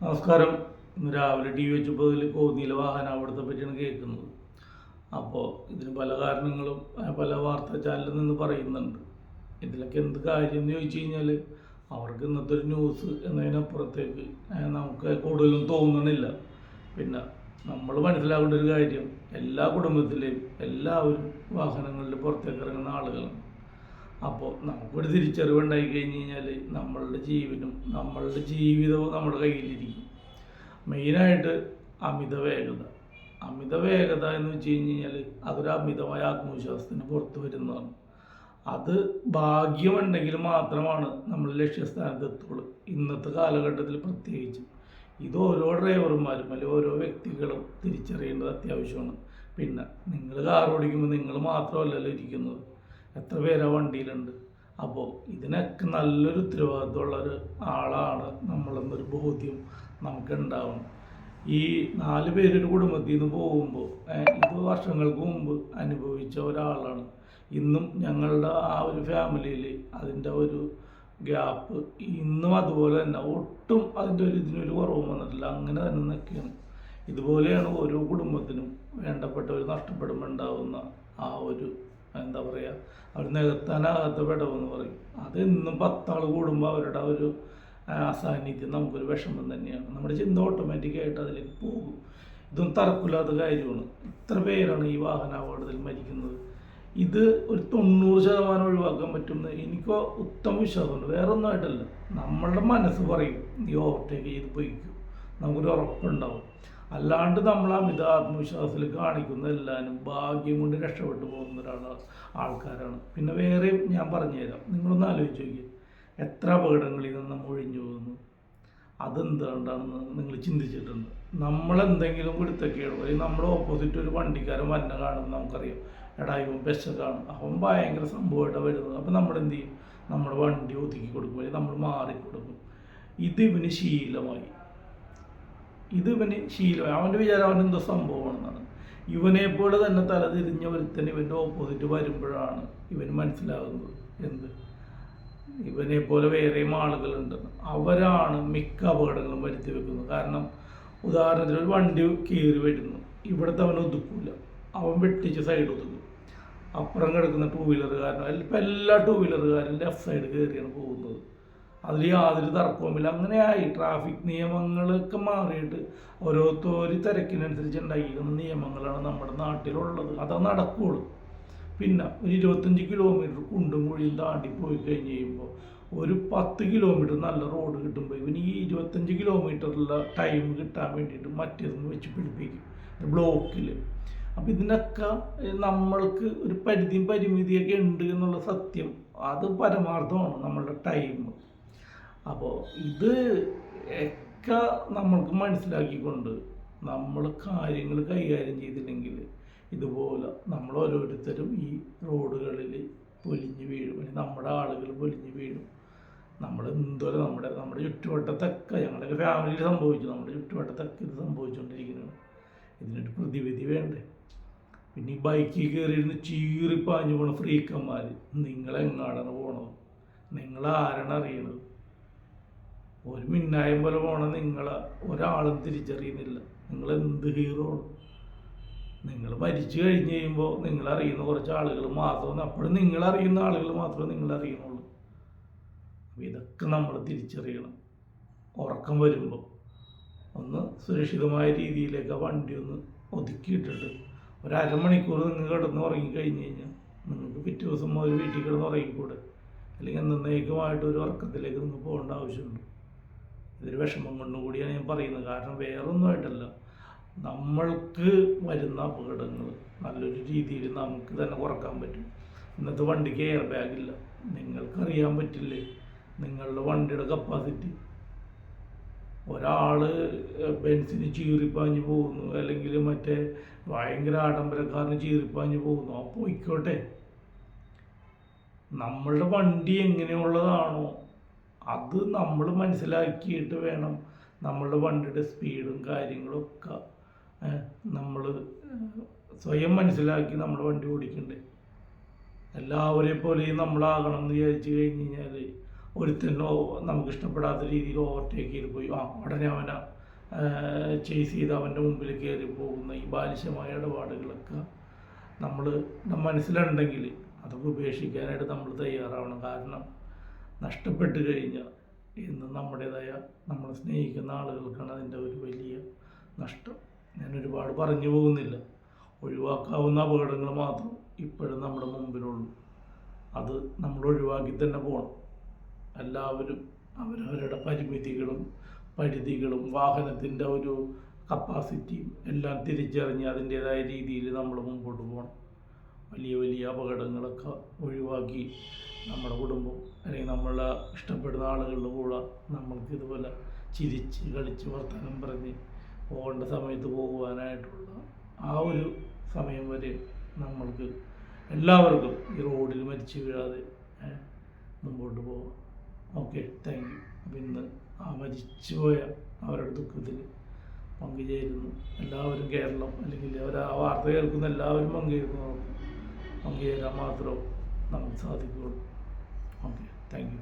നമസ്കാരം. ഇന്ന് രാവിലെ ടി വി വെച്ചപ്പോൾ ഇതിൽ കോന്നിയിലെ വാഹനാപകടത്തെ പറ്റിയാണ് കേൾക്കുന്നത്. അപ്പോൾ ഇതിന് പല കാരണങ്ങളും പല വാർത്താ ചാനലിൽ നിന്ന് പറയുന്നുണ്ട്. ഇതിലൊക്കെ എന്ത് കാര്യം എന്ന് ചോദിച്ചു കഴിഞ്ഞാൽ അവർക്ക് ഇന്നത്തെ ഒരു ന്യൂസ് എന്നതിനപ്പുറത്തേക്ക് നമുക്ക് കൂടുതലും തോന്നണില്ല. പിന്നെ നമ്മൾ മനസ്സിലാക്കേണ്ട ഒരു കാര്യം, എല്ലാ കുടുംബത്തിലെയും എല്ലാവരും വാഹനങ്ങളിൽ പുറത്തേക്ക് ഇറങ്ങുന്ന ആളുകളാണ്. അപ്പോൾ നമുക്കൊരു തിരിച്ചറിവുണ്ടായി കഴിഞ്ഞ് കഴിഞ്ഞാൽ നമ്മളുടെ ജീവനും നമ്മളുടെ ജീവിതവും നമ്മുടെ കയ്യിലിരിക്കും. മെയിനായിട്ട് അമിത വേഗത. അമിത വേഗത എന്ന് വെച്ച് കഴിഞ്ഞ് കഴിഞ്ഞാൽ അതൊരു അമിതമായ ആത്മവിശ്വാസത്തിന് പുറത്ത് വരുന്നതാണ്. അത് ഭാഗ്യമുണ്ടെങ്കിൽ മാത്രമാണ് നമ്മൾ ലക്ഷ്യസ്ഥാനത്ത് എത്തുള്ളൂ. ഇന്നത്തെ കാലഘട്ടത്തിൽ പ്രത്യേകിച്ച് ഇത് ഓരോ ഡ്രൈവർമാരും അല്ലെങ്കിൽ ഓരോ വ്യക്തികളും തിരിച്ചറിയേണ്ടത് അത്യാവശ്യമാണ്. പിന്നെ നിങ്ങൾ കാർ ഓടിക്കുമ്പോൾ നിങ്ങൾ മാത്രമല്ലല്ലോ ഇരിക്കുന്നത്, എത്ര പേരാ വണ്ടിയിലുണ്ട്. അപ്പോൾ ഇതിനൊക്കെ നല്ലൊരു ഉത്തരവാദിത്തമുള്ളൊരു ആളാണ് നമ്മളെന്നൊരു ബോധ്യം നമുക്കുണ്ടാവണം. ഈ 4 പേരൊരു കുടുംബത്തിൽ നിന്ന് പോകുമ്പോൾ ഇത് വർഷങ്ങൾക്ക് മുമ്പ് അനുഭവിച്ച ഒരാളാണ്. ഇന്നും ഞങ്ങളുടെ ആ ഒരു ഫാമിലിയിൽ അതിൻ്റെ ഒരു ഗ്യാപ്പ് ഇന്നും അതുപോലെ തന്നെ ഒട്ടും അതിൻ്റെ ഇതിനൊരു കുറവും വന്നിട്ടില്ല. അങ്ങനെ തന്നെ നിൽക്കുകയാണ്. ഇതുപോലെയാണ് ഓരോ കുടുംബത്തിനും വേണ്ടപ്പെട്ടവർ നഷ്ടപ്പെടുമ്പോൾ ഉണ്ടാകുന്ന ആ ഒരു എന്താ പറയുക, അവർ നികത്താനാകാത്ത വിടവെന്ന് പറയും. അതെന്നും 10 ആൾ കൂടുമ്പോൾ അവരുടെ ഒരു അസാന്നിധ്യം നമുക്കൊരു വിഷമം തന്നെയാണ്. നമ്മുടെ ചിന്ത ഓട്ടോമാറ്റിക്കായിട്ട് അതിലേക്ക് പോകും. ഇതൊന്നും തറക്കില്ലാത്ത കാര്യമാണ്. ഇത്ര പേരാണ് ഈ വാഹനാപകടത്തിൽ മരിക്കുന്നത്. ഇത് ഒരു 90% ഒഴിവാക്കാൻ പറ്റുമെന്ന് എനിക്ക് ഉത്തമ വിശ്വാസമുണ്ട്. വേറെ ഒന്നുമായിട്ടല്ല, നമ്മളുടെ മനസ്സ് പറയും നീ ഓവർടേക്ക് ചെയ്ത് പോയിക്കും, നമുക്കൊരു ഉറപ്പുണ്ടാവും. അല്ലാണ്ട് നമ്മൾ അമിത ആത്മവിശ്വാസത്തിൽ കാണിക്കുന്ന എല്ലാവരും ഭാഗ്യം കൊണ്ട് രക്ഷപ്പെട്ടു പോകുന്ന ആൾക്കാരാണ്. പിന്നെ വേറെയും ഞാൻ പറഞ്ഞുതരാം. നിങ്ങളൊന്ന് ആലോചിച്ച് നോക്കിയാൽ എത്ര അപകടങ്ങളിൽ നിന്ന് നമ്മൾ ഒഴിഞ്ഞു പോകുന്നു. അതെന്തുകൊണ്ടാണെന്ന് നിങ്ങൾ ചിന്തിച്ചിട്ടുണ്ട്? നമ്മളെന്തെങ്കിലും കൊടുത്തൊക്കെയാണ്, അല്ലെങ്കിൽ നമ്മുടെ ഓപ്പോസിറ്റ് ഒരു വണ്ടിക്കാരൻ വന്ന കാണുമ്പോൾ നമുക്കറിയാം, എടാ ഇവൻ പെശകാണ്, അവൻ ഭയങ്കര സംഭവമായിട്ടാണ് വരുന്നത്. അപ്പം നമ്മളെന്ത് ചെയ്യും? നമ്മുടെ വണ്ടി ഒതുക്കി കൊടുക്കും, അല്ലെങ്കിൽ നമ്മൾ മാറിക്കൊടുക്കും. ഇതിവന് ശീലമായി. അവൻ്റെ വിചാരം അവനെന്തോ സംഭവമാണെന്നാണ്. ഇവനെപ്പോലെ തന്നെ തലതിരിഞ്ഞ ഒരുത്തൻ ഇവൻ്റെ ഓപ്പോസിറ്റ് വരുമ്പോഴാണ് ഇവന് മനസ്സിലാകുന്നത് എന്ത്, ഇവനെപ്പോലെ വേറെയും ആളുകളുണ്ടെന്ന്. അവരാണ് മിക്ക അപകടങ്ങളും വരുത്തി വെക്കുന്നത്. കാരണം ഉദാഹരണത്തിന് ഒരു വണ്ടി കയറി വരുന്നു, ഇവിടുത്തെ അവൻ ഒതുക്കില്ല, അവൻ വെട്ടിച്ച് സൈഡ് ഒതുക്കും. അപ്പുറം കിടക്കുന്ന 2 വീലറുകാരനോ ഇപ്പം എല്ലാ 2 വീലറുകാരും ലെഫ്റ്റ് സൈഡ് കയറിയാണ് പോകുന്നത്. അതിൽ യാതൊരു തർക്കവുമില്ല. അങ്ങനെയായി ട്രാഫിക് നിയമങ്ങളൊക്കെ മാറിയിട്ട് ഓരോരുത്തർ തിരക്കിനനുസരിച്ച് ഉണ്ടാക്കിയിരിക്കുന്ന നിയമങ്ങളാണ് നമ്മുടെ നാട്ടിലുള്ളത്. അത് നടക്കുകയുള്ളൂ. പിന്നെ ഒരു 25 കിലോമീറ്റർ കുണ്ടും കുഴിയും താണ്ടി പോയി കഴിഞ്ഞ് കഴിയുമ്പോൾ ഒരു 10 കിലോമീറ്റർ നല്ല റോഡ് കിട്ടുമ്പോൾ ഇവന് ഈ 25 കിലോമീറ്ററിലുള്ള ടൈം കിട്ടാൻ വേണ്ടിയിട്ട് മറ്റേതൊന്ന് വെച്ച് പിടിപ്പിക്കും ബ്ലോക്കിൽ. അപ്പം ഇതിനൊക്കെ നമ്മൾക്ക് ഒരു പരിമിതിയൊക്കെ ഉണ്ട് എന്നുള്ള സത്യം, അത് പരമാർത്ഥമാണ് നമ്മളുടെ ടൈം. അപ്പോൾ ഇത് ഒക്കെ നമ്മൾക്ക് മനസ്സിലാക്കിക്കൊണ്ട് നമ്മൾ കാര്യങ്ങൾ കൈകാര്യം ചെയ്തില്ലെങ്കിൽ ഇതുപോലെ നമ്മൾ ഓരോരുത്തരും ഈ റോഡുകളിൽ പൊലിഞ്ഞ് വീഴും, അല്ലെങ്കിൽ നമ്മുടെ ആളുകൾ പൊലിഞ്ഞ് വീഴും. നമ്മൾ എന്തോരം നമ്മുടെ ചുറ്റുവട്ടത്തൊക്കെ ഞങ്ങളുടെയൊക്കെ ഫാമിലിയിൽ സംഭവിച്ചു, നമ്മുടെ ചുറ്റുവട്ടത്തൊക്കെ ഇത് സംഭവിച്ചുകൊണ്ടിരിക്കുന്നത്. ഇതിനൊരു പ്രതിവിധി വേണ്ടേ? പിന്നെ ഈ ബൈക്കിൽ കയറിയിരുന്ന് ചീറിപ്പാഞ്ഞു പോണ ഫ്രീക്കന്മാർ, നിങ്ങളെങ്ങാടാണ് പോണത്? നിങ്ങളാരാണ് അറിയണത്? ഒരു മിന്നായം പോലെ പോണ നിങ്ങളെ ഒരാളും തിരിച്ചറിയുന്നില്ല. നിങ്ങളെന്ത് ഹീറോ ആണ്? നിങ്ങൾ മരിച്ചു കഴിഞ്ഞ് കഴിയുമ്പോൾ നിങ്ങളറിയുന്ന കുറച്ച് ആളുകൾ മാത്രമേ, അപ്പോഴും നിങ്ങളറിയുന്ന ആളുകൾ മാത്രമേ നിങ്ങളറിയുന്നുള്ളൂ. ഇതൊക്കെ നമ്മൾ തിരിച്ചറിയണം. ഉറക്കം വരുമ്പോൾ ഒന്ന് സുരക്ഷിതമായ രീതിയിലേക്ക് ആ വണ്ടി ഒന്ന് ഒതുക്കിയിട്ടിട്ട് ഒരു അരമണിക്കൂർ നിങ്ങൾ കിടന്ന് ഉറങ്ങിക്കഴിഞ്ഞ് കഴിഞ്ഞാൽ നിങ്ങൾക്ക് പിറ്റേ ദിവസം ഒരു വീട്ടിൽ കിടന്ന് ഉറങ്ങിക്കൂടെ? അല്ലെങ്കിൽ എന്നേക്കുമായിട്ട് ഒരു ഉറക്കത്തിലേക്ക് നിങ്ങൾ പോകേണ്ട ആവശ്യമുണ്ട്. ഇതൊരു വിഷമം കൊണ്ടുകൂടിയാണ് ഞാൻ പറയുന്നത്. കാരണം വേറൊന്നുമായിട്ടല്ല, നമ്മൾക്ക് വരുന്ന അപകടങ്ങൾ നല്ലൊരു രീതിയിൽ നമുക്ക് തന്നെ കുറക്കാൻ പറ്റും. ഇന്നത്തെ വണ്ടിക്ക് എയർ ബാഗില്ല. നിങ്ങൾക്കറിയാൻ പറ്റില്ലേ നിങ്ങളുടെ വണ്ടിയുടെ കപ്പാസിറ്റി? ഒരാൾ ബെൻസിന് ചീറിപ്പാഞ്ഞ് പോകുന്നു, അല്ലെങ്കിൽ മറ്റേ ഭയങ്കര ആഡംബരക്കാരന് ചീറിപ്പാഞ്ഞ് പോകുന്നു, അപ്പോൾ പോയിക്കോട്ടെ. നമ്മളുടെ വണ്ടി എങ്ങനെയുള്ളതാണോ അത് നമ്മൾ മനസ്സിലാക്കിയിട്ട് വേണം നമ്മളുടെ വണ്ടിയുടെ സ്പീഡും കാര്യങ്ങളൊക്കെ നമ്മൾ സ്വയം മനസ്സിലാക്കി നമ്മുടെ വണ്ടി ഓടിക്കണ്ടേ. എല്ലാവരെ പോലെയും നമ്മളാകണം എന്ന് വിചാരിച്ചു കഴിഞ്ഞ് കഴിഞ്ഞാൽ ഒരുത്തനോ നമുക്ക് ഇഷ്ടപ്പെടാത്ത രീതിയിൽ ഓവർടേക്ക് ചെയ്ത് പോയി ഉടനെ അവനെ ചേസ് ചെയ്ത് അവൻ്റെ മുമ്പിൽ കയറി പോകുന്ന ഈ ബാലിശമായ ഇടപാടുകളൊക്കെ നമ്മൾ മനസ്സിലുണ്ടെങ്കിൽ അതൊക്കെ ഉപേക്ഷിക്കാനായിട്ട് നമ്മൾ തയ്യാറാവണം. കാരണം നഷ്ടപ്പെട്ട് കഴിഞ്ഞാൽ ഇന്ന് നമ്മുടേതായ നമ്മളെ സ്നേഹിക്കുന്ന ആളുകൾക്കാണ് അതിൻ്റെ ഒരു വലിയ നഷ്ടം. ഞാൻ ഒരുപാട് പറഞ്ഞു പോകുന്നില്ല. ഒഴിവാക്കാവുന്ന അപകടങ്ങൾ മാത്രം ഇപ്പോഴും നമ്മുടെ മുമ്പിലുള്ളൂ. അത് നമ്മൾ ഒഴിവാക്കി തന്നെ പോകണം. എല്ലാവരും അവരവരുടെ പരിമിതികളും പരിധികളും വാഹനത്തിൻ്റെ ഒരു കപ്പാസിറ്റിയും എല്ലാം തിരിച്ചറിഞ്ഞ് അതിൻ്റേതായ രീതിയിൽ നമ്മൾ മുമ്പോട്ട് പോകണം. വലിയ വലിയ അപകടങ്ങളൊക്കെ ഒഴിവാക്കി നമ്മുടെ കുടുംബം അല്ലെങ്കിൽ നമ്മളെ ഇഷ്ടപ്പെടുന്ന ആളുകളുടെ കൂടെ നമ്മൾക്ക് ഇതുപോലെ ചിരിച്ച് കളിച്ച് വർത്തമാനം പറഞ്ഞ് പോകേണ്ട സമയത്ത് പോകുവാനായിട്ടുള്ള ആ ഒരു സമയം വരെ നമ്മൾക്ക് എല്ലാവർക്കും ഈ റോഡിൽ മരിച്ചു വീഴാതെ മുമ്പോട്ട് പോകാം. Okay, thank you. അപ്പം ഇന്ന് ആ മരിച്ചുപോയ അവരുടെ ദുഃഖത്തിൽ പങ്കുചേരുന്നു എല്ലാവരും. കേരളം അല്ലെങ്കിൽ ആ വാർത്ത കേൾക്കുന്ന എല്ലാവരും പങ്കുചേരാൻ മാത്രമേ നമുക്ക് സാധിക്കുകയുള്ളൂ. Okay, thank you.